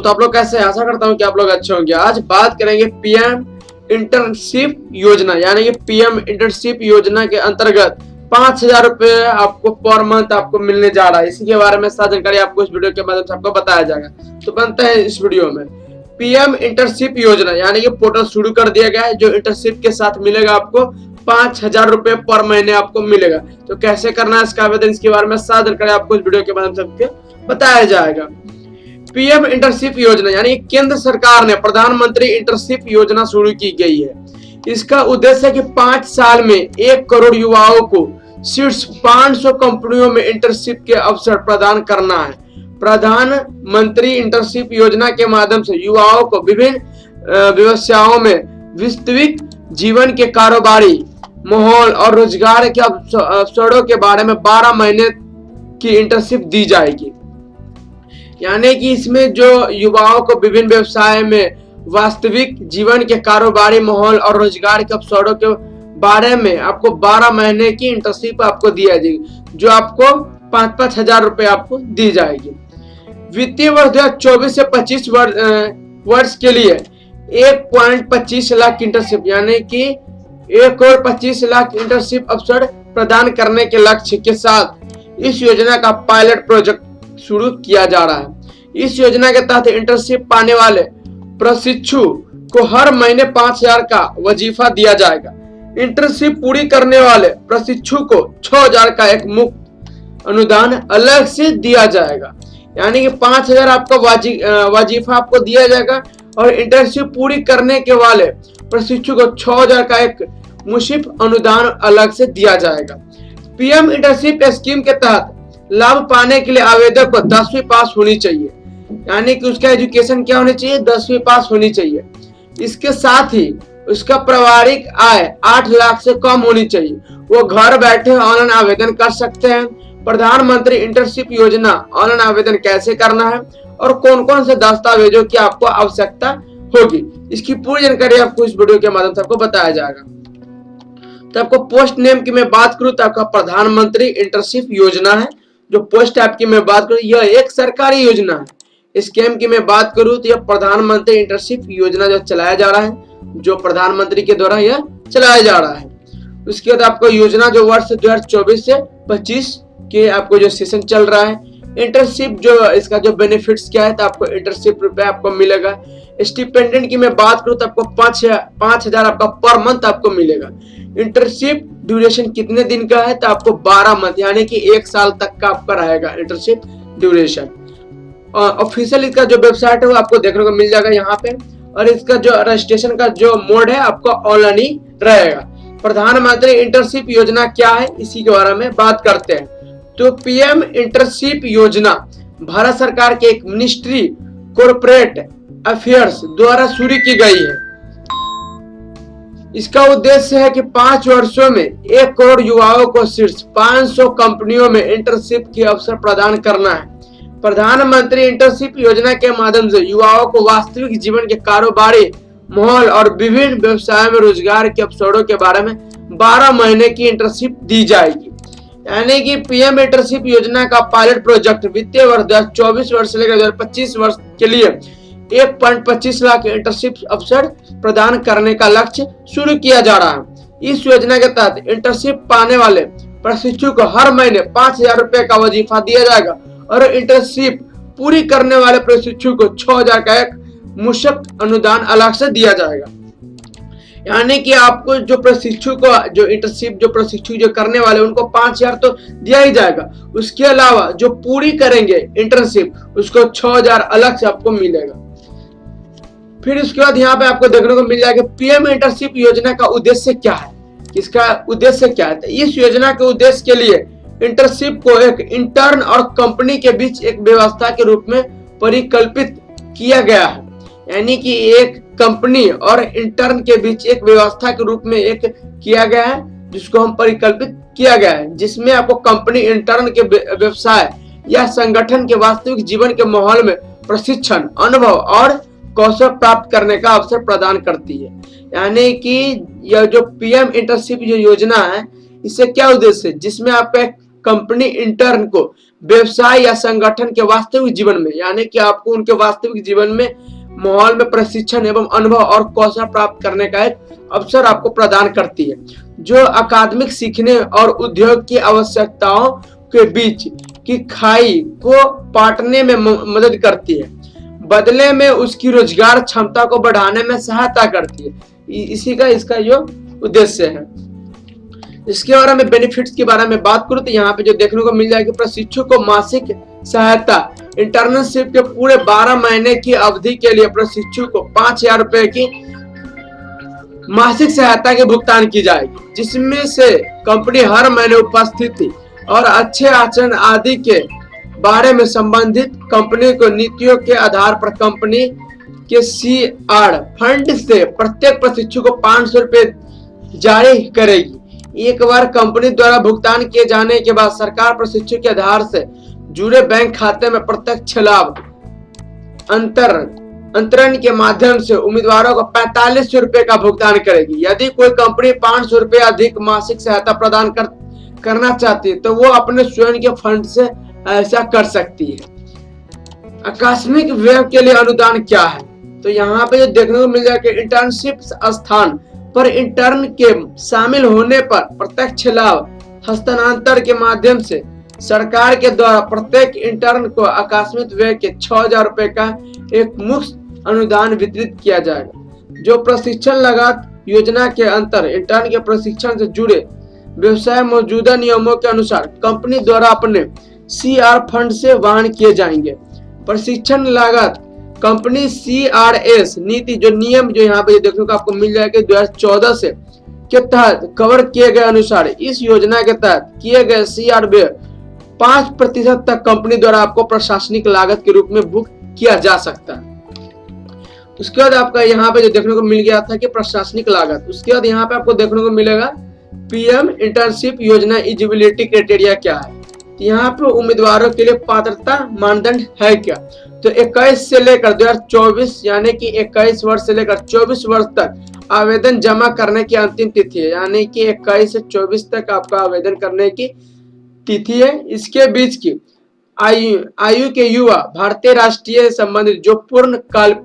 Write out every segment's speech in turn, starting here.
तो आप लोग कैसे हैं? आशा करता हूँ कि आप लोग अच्छे होंगे। आज बात करेंगे पीएम इंटर्नशिप योजना, यानी कि पीएम इंटर्नशिप योजना के अंतर्गत 5,000 रुपए आपको पर मंथ आपको मिलने जा रहा है। इसी के बारे में सारी जानकारी आपको इस वीडियो के माध्यम से आपको बताया जाएगा। तो बनता है इस वीडियो में पीएम इंटर्नशिप योजना, यानी कि पोर्टल शुरू कर दिया गया है जो इंटर्नशिप के साथ मिलेगा आपको 5,000 रुपए पर महीने आपको मिलेगा। तो कैसे करना है इसका आवेदन, इसके बारे में सारी जानकारी आपको इस वीडियो के माध्यम से बताया जाएगा। पीएम इंटर्नशिप योजना यानी केंद्र सरकार ने प्रधानमंत्री इंटर्नशिप योजना शुरू की गई है। इसका उद्देश्य है कि 5 साल में 1 करोड़ युवाओं को शीर्ष 500 कंपनियों में इंटर्नशिप के अवसर प्रदान करना है। प्रधानमंत्री इंटर्नशिप योजना के माध्यम से युवाओं को विभिन्न व्यवसायों में वास्तविक जीवन के कारोबारी माहौल और रोजगार के अवसरों के बारे में 12 महीने की इंटर्नशिप दी जाएगी। यानी कि इसमें जो युवाओं को विभिन्न व्यवसाय में वास्तविक जीवन के कारोबारी माहौल और रोजगार के अवसरों के बारे में आपको 12 महीने की इंटर्नशिप आपको दी जाएगी, जो आपको 5-5 हजार रुपए आपको दी जाएगी। वित्तीय वर्ष 2024 से 25 वर्ष के लिए 1.25 लाख इंटर्नशिप यानी कि 1,25,00,000 इंटर्नशिप अवसर प्रदान करने के लक्ष्य के साथ इस योजना का पायलट प्रोजेक्ट शुरू किया जा रहा है। इस योजना के तहत इंटर्नशिप पाने वाले प्रशिक्षु को हर महीने 5,000 का वजीफा दिया जाएगा। इंटर्नशिप पूरी करने वाले प्रशिक्षु को 6,000 का एक मुफ्त अनुदान अलग से दिया जाएगा। यानी कि 5,000 आपका वजीफा आपको दिया जाएगा और इंटर्नशिप पूरी करने के वाले प्रशिक्षु को 6,000 का एक मुफ्त अनुदान अलग से दिया जाएगा। पीएम इंटर्नशिप स्कीम के तहत लाभ पाने के लिए आवेदक को 10वीं पास होनी चाहिए, यानी कि उसका एजुकेशन क्या होनी चाहिए, 10वीं पास होनी चाहिए। इसके साथ ही उसका पारिवारिक आय 8 लाख से कम होनी चाहिए। वो घर बैठे ऑनलाइन आवेदन कर सकते हैं। प्रधानमंत्री इंटर्नशिप योजना ऑनलाइन आवेदन कैसे करना है और कौन कौन से दस्तावेजों की आपको आवश्यकता होगी, इसकी पूरी जानकारी आपको इस वीडियो के माध्यम से आपको बताया जाएगा। तो आपको पोस्ट नेम की मैं बात करूं तो आपका प्रधानमंत्री इंटर्नशिप योजना है। जो पोस्ट आपकी मैं बात करूं यह एक सरकारी योजना है। स्कीम की मैं बात करूं तो यह प्रधानमंत्री इंटर्नशिप योजना जो चलाया जा रहा है, जो प्रधानमंत्री के द्वारा यह चलाया जा रहा है। उसके बाद आपको योजना जो वर्ष 2024 से 25 के आपको जो सेशन चल रहा है, इंटर्नशिप जो इसका जो बेनिफिट्स क्या है तो आपको इंटर्नशिप रुपए आपको मिलेगा। स्टिपेंडेंट की मैं बात करूं तो आपको 5,000 आपका पर मंथ आपको मिलेगा। इंटर्नशिप ड्यूरेशन कितने दिन का है तो आपको 12 मंथ यानी कि 1 साल तक का आपका रहेगा इंटर्नशिप ड्यूरेशन। ऑफिशियल इसका जो वेबसाइट है वो आपको देखने को मिल जाएगा यहाँ पे, और इसका जो रजिस्ट्रेशन का जो मोड है आपको ऑनलाइन ही रहेगा। प्रधानमंत्री इंटर्नशिप योजना क्या है इसी के बारे में बात करते हैं। तो पीएम इंटर्नशिप योजना भारत सरकार के एक मिनिस्ट्री कॉर्पोरेट अफेयर्स द्वारा शुरू की गई है। इसका उद्देश्य है कि 5 वर्षों में 1 करोड़ युवाओं को शीर्ष 500 कंपनियों में इंटर्नशिप के अवसर प्रदान करना है। प्रधानमंत्री इंटर्नशिप योजना के माध्यम से युवाओं को वास्तविक जीवन के कारोबारी माहौल और विभिन्न व्यवसायों में रोजगार के अवसरों के बारे में 12 महीने की इंटर्नशिप दी जाएगी। यानी कि पीएम इंटर्नशिप योजना का पायलट प्रोजेक्ट वित्तीय वर्ष 2024 वर्ष से लेकर 2025 वर्ष के लिए 1.25 लाख इंटर्नशिप अवसर प्रदान करने का लक्ष्य शुरू किया जा रहा है। इस योजना के तहत इंटर्नशिप पाने वाले प्रशिक्षु को हर महीने 5,000 रुपए का वजीफा दिया जाएगा और इंटर्नशिप पूरी करने वाले प्रशिक्षु को 6,000 का एक मुफ्त अनुदान अलग से दिया जाएगा। यानी कि आपको जो प्रशिक्षु को जो इंटर्नशिप जो प्रशिक्षु जो करने वाले उनको 5,000 तो दिया ही जाएगा, उसके अलावा जो पूरी करेंगे इंटर्नशिप उसको 6,000 अलग से आपको मिलेगा। फिर उसके बाद यहाँ पे आपको देखने को मिल जाएगा पीएम इंटर्नशिप योजना का उद्देश्य क्या है। इसका उद्देश्य क्या है, तो इस योजना के उद्देश्य के लिए इंटर्नशिप को एक इंटर्न और कंपनी के बीच एक व्यवस्था के रूप में परिकल्पित किया गया है। यानी कि एक कंपनी और इंटर्न के बीच एक व्यवस्था के रूप में एक किया गया है, जिसको हम परिकल्पित किया गया है, जिसमें आपको कंपनी इंटर्न के व्यवसाय या संगठन के वास्तविक जीवन के माहौल में प्रशिक्षण, अनुभव और कौशल प्राप्त करने का अवसर प्रदान करती है। यानी कि यह जो पीएम इंटर्नशिप जो योजना है, इससे क्या उद्देश्य है, जिसमें आपका एक कंपनी इंटर्न को व्यवसाय या संगठन के वास्तविक जीवन में, यानी कि आपको उनके वास्तविक जीवन में माहौल में प्रशिक्षण एवं अनुभव और कौशल प्राप्त करने का एक अवसर आपको प्रदान करती है, जो अकादमिक सीखने और उद्योग की आवश्यकताओं के बीच की खाई को पाटने में मदद करती है, बदले में उसकी रोजगार क्षमता को बढ़ाने में सहायता करती है। इसी का इसका जो उद्देश्य है। इसके बारे में बेनिफिट्स के बारे में बात करूं तो यहाँ पे जो देखने को मिल जाएगी, प्रशिक्षु को मासिक सहायता, इंटर्नशिप के पूरे 12 महीने की अवधि के लिए प्रशिक्षु को 5,000 रुपए की मासिक सहायता के भुगतान की जाएगी, जिसमें से कंपनी हर महीने उपस्थिति और अच्छे आचरण आदि के बारे में संबंधित कंपनी को नीतियों के आधार पर कंपनी के CR फंड से प्रत्येक प्रशिक्षु को 500 रुपए जारी करेगी। एक बार कंपनी द्वारा भुगतान किए जाने के बाद सरकार प्रशिक्षु के आधार से जुड़े बैंक खाते में प्रत्यक्ष लाभ अंतरण के माध्यम से उम्मीदवारों को 4500 रुपए का भुगतान करेगी। यदि कोई कंपनी 500 रुपए अधिक मासिक सहायता प्रदान करना चाहती है तो वो अपने स्वयं के फंड से ऐसा कर सकती है। आकस्मिक व्यय के लिए अनुदान क्या है, तो यहाँ पे जो देखने को मिल जाएगा, इंटर्नशिप स्थान पर इंटर्न के शामिल होने पर प्रत्यक्ष लाभ हस्तांतरण के माध्यम से सरकार के द्वारा प्रत्येक इंटर्न को आकस्मिक व्यय के 6,000 रुपए का एक मुफ्त अनुदान वितरित किया जाएगा, जो प्रशिक्षण लागत योजना के अंतर इंटर्न के प्रशिक्षण से जुड़े व्यवसाय मौजूदा नियमों के अनुसार कंपनी द्वारा अपने CR फंड से वहन किए जाएंगे। प्रशिक्षण लागत कंपनी CRS नीति जो नियम जो यहाँ पे देखने को आपको मिल जाएगा 2014 से के तहत कवर किए गए अनुसार इस योजना के तहत किए गए CR व्यय 5% तक कंपनी द्वारा आपको प्रशासनिक लागत के रूप में बुक किया जा सकता है। उसके बाद आपका यहाँ पे जो देखने को मिल गया था कि प्रशासनिक लागत, उसके बाद यहाँ पे आपको देखने को मिलेगा PM इंटर्नशिप योजना एलिजिबिलिटी क्राइटेरिया क्या है। यहाँ पे उम्मीदवारों के लिए पात्रता मानदंड है क्या, तो 21 से लेकर 2024 यानी कि 21 वर्ष से लेकर 24 वर्ष तक आवेदन जमा करने की अंतिम तिथि है, यानी कि 21 से 24 तक आपका आवेदन करने की तिथि है। इसके बीच की आयु के युवा भारतीय राष्ट्रीय संबंधित जो पूर्ण काल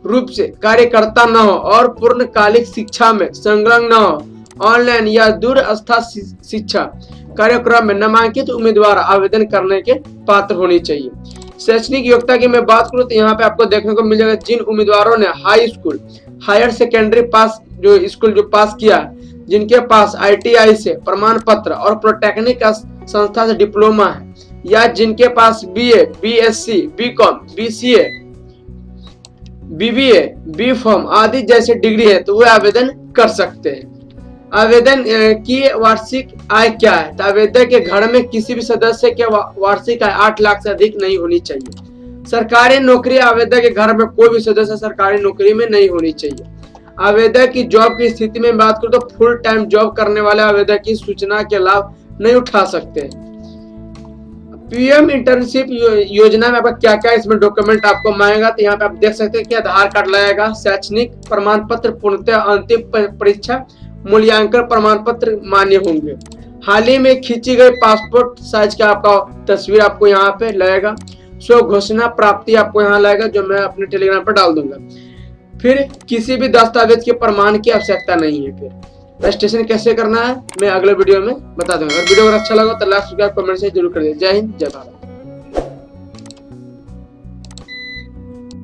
रूप से कार्यकर्ता न हो और पूर्णकालिक शिक्षा में संलग्न न हो, ऑनलाइन या दूरस्थ शिक्षा कार्यक्रम में नामांकित उम्मीदवार आवेदन करने के पात्र होनी चाहिए। शैक्षणिक योग्यता की मैं बात करूं तो यहाँ पे आपको देखने को मिल जाएगा, जिन उम्मीदवारों ने high school higher secondary pass जो स्कूल जो पास किया, जिनके पास ITI से प्रमाण पत्र और पॉलिटेक्निक संस्था से डिप्लोमा है, या जिनके पास BA, BSc, BCom, BCA, BBA, B.Pharm आदि जैसे डिग्री है तो वे आवेदन कर सकते हैं। आवेदन की वार्षिक आय क्या है, तो आवेदक के घर में किसी भी सदस्य के वार्षिक आय 8 लाख से अधिक नहीं होनी चाहिए। सरकारी नौकरी, आवेदक के घर में कोई भी सदस्य सरकारी नौकरी में नहीं होनी चाहिए। आवेदक की जॉब की स्थिति में बात करूं तो फुल टाइम जॉब करने वाले आवेदक की सूचना के लाभ नहीं उठा सकते। PM इंटर्नशिप योजना में आपका क्या क्या इसमें डॉक्यूमेंट आपको मांगेगा, तो यहाँ पे आप देख सकते हैं कि आधार कार्ड लगेगा, शैक्षणिक प्रमाण पत्र, पूर्णतः अंतिम परीक्षा मूल्यांकन प्रमाण पत्र मान्य होंगे। हाल ही में खींची गई पासपोर्ट साइज का आपका तस्वीर आपको यहाँ पे लगेगा। स्व घोषणा प्राप्ति आपको यहाँ लगेगा, जो मैं अपने टेलीग्राम पर डाल दूंगा। फिर किसी भी दस्तावेज के प्रमाण की आवश्यकता नहीं है। फिर रजिस्ट्रेशन कैसे करना है मैं अगले वीडियो में बता दूंगा। अगर वीडियो अगर अच्छा लगा तो लाइक, सब्सक्राइब, कमेंट से जरूर कर दीजिए। जय हिंद, जय भारत।